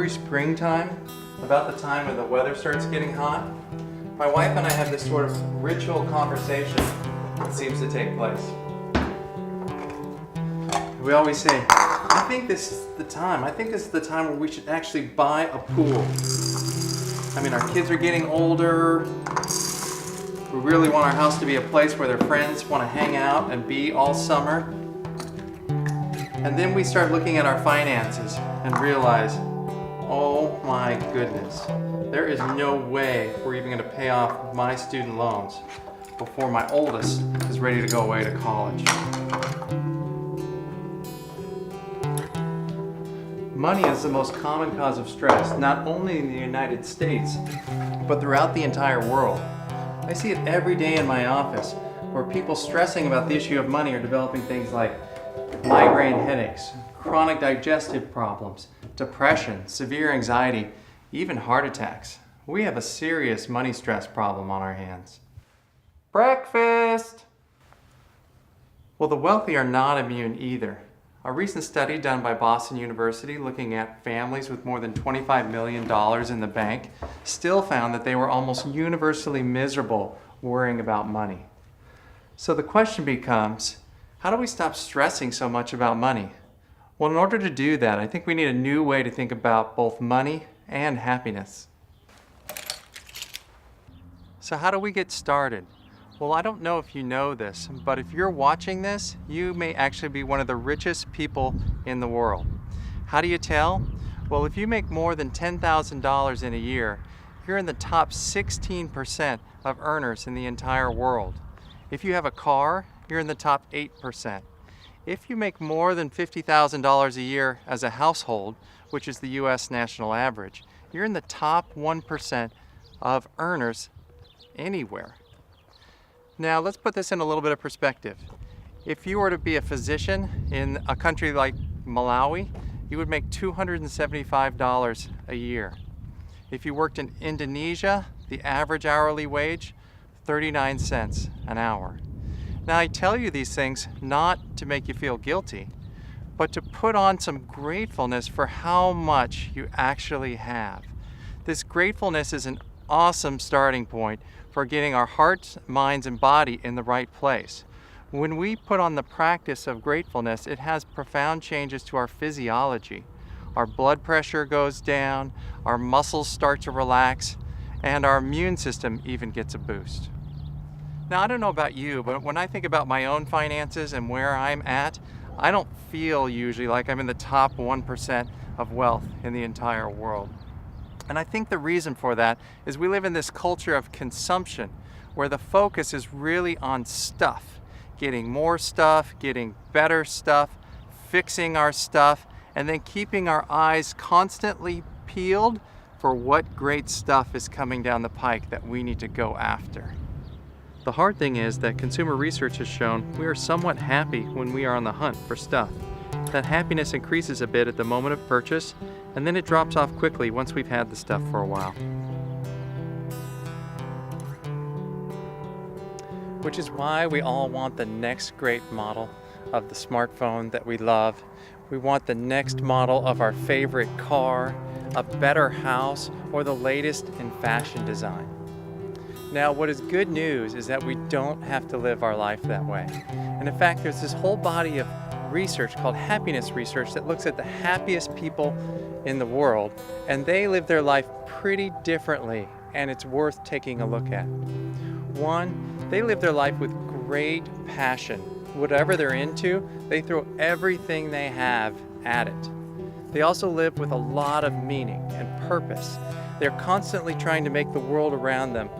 every springtime, about the time when the weather starts getting hot, my wife and I have this sort of ritual conversation that seems to take place. We always say, I think this is the time where we should actually buy a pool. I mean, our kids are getting older. We really want our house to be a place where their friends want to hang out and be all summer. And then we start looking at our finances and realize, oh my goodness, there is no way we're even going to pay off my student loans before my oldest is ready to go away to college. Money is the most common cause of stress, not only in the United States, but throughout the entire world. I see it every day in my office, where people stressing about the issue of money are developing things like migraine headaches, chronic digestive problems, depression, severe anxiety, even heart attacks. We have a serious money stress problem on our hands. Breakfast! Well, the wealthy are not immune either. A recent study done by Boston University looking at families with more than $25 million in the bank still found that they were almost universally miserable worrying about money. So the question becomes, how do we stop stressing so much about money? Well, in order to do that, I think we need a new way to think about both money and happiness. So how do we get started? Well, I don't know if you know this, but if you're watching this, you may actually be one of the richest people in the world. How do you tell? Well, if you make more than $10,000 in a year, you're in the top 16% of earners in the entire world. If you have a car, you're in the top 8%. If you make more than $50,000 a year as a household, which is the US national average, you're in the top 1% of earners anywhere. Now, let's put this in a little bit of perspective. If you were to be a physician in a country like Malawi, you would make $275 a year. If you worked in Indonesia, the average hourly wage, 39 cents an hour. Now, I tell you these things not to make you feel guilty, but to put on some gratefulness for how much you actually have. This gratefulness is an awesome starting point for getting our hearts, minds, and body in the right place. When we put on the practice of gratefulness, it has profound changes to our physiology. Our blood pressure goes down, our muscles start to relax, and our immune system even gets a boost. Now, I don't know about you, but when I think about my own finances and where I'm at, I don't feel usually like I'm in the top 1% of wealth in the entire world. And I think the reason for that is we live in this culture of consumption where the focus is really on stuff, getting more stuff, getting better stuff, fixing our stuff, and then keeping our eyes constantly peeled for what great stuff is coming down the pike that we need to go after. The hard thing is that consumer research has shown we are somewhat happy when we are on the hunt for stuff. That happiness increases a bit at the moment of purchase, and then it drops off quickly once we've had the stuff for a while. Which is why we all want the next great model of the smartphone that we love. We want the next model of our favorite car, a better house, or the latest in fashion design. Now, what is good news is that we don't have to live our life that way. And in fact, there's this whole body of research called happiness research that looks at the happiest people in the world, and they live their life pretty differently, and it's worth taking a look at. One, they live their life with great passion. Whatever they're into, they throw everything they have at it. They also live with a lot of meaning and purpose. They're constantly trying to make the world around them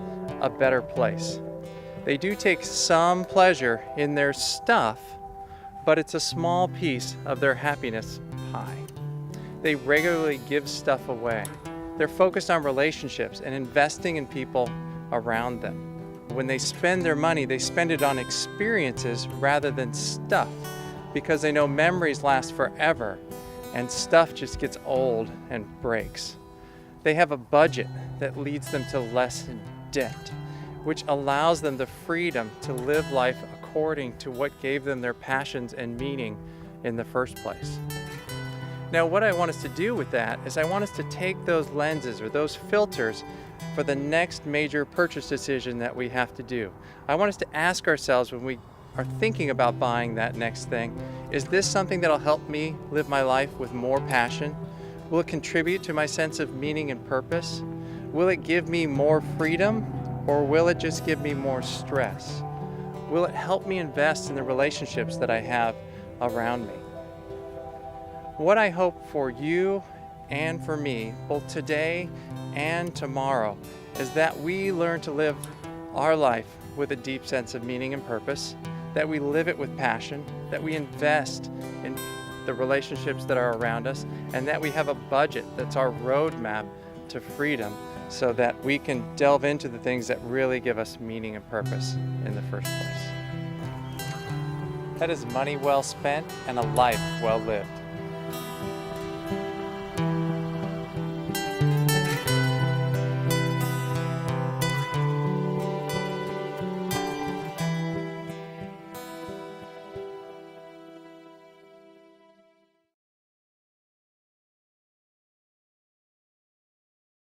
a better place. They do take some pleasure in their stuff, but it's a small piece of their happiness pie. They regularly give stuff away. They're focused on relationships and investing in people around them. When they spend their money, they spend it on experiences rather than stuff, because they know memories last forever and stuff just gets old and breaks. They have a budget that leads them to less debt, which allows them the freedom to live life according to what gave them their passions and meaning in the first place. Now, what I want us to do with that is I want us to take those lenses or those filters for the next major purchase decision that we have to do. I want us to ask ourselves when we are thinking about buying that next thing, is this something that'll help me live my life with more passion? Will it contribute to my sense of meaning and purpose? Will it give me more freedom, or will it just give me more stress? Will it help me invest in the relationships that I have around me? What I hope for you and for me, both today and tomorrow, is that we learn to live our life with a deep sense of meaning and purpose, that we live it with passion, that we invest in the relationships that are around us, and that we have a budget that's our roadmap to freedom so that we can delve into the things that really give us meaning and purpose in the first place. That is money well spent and a life well lived.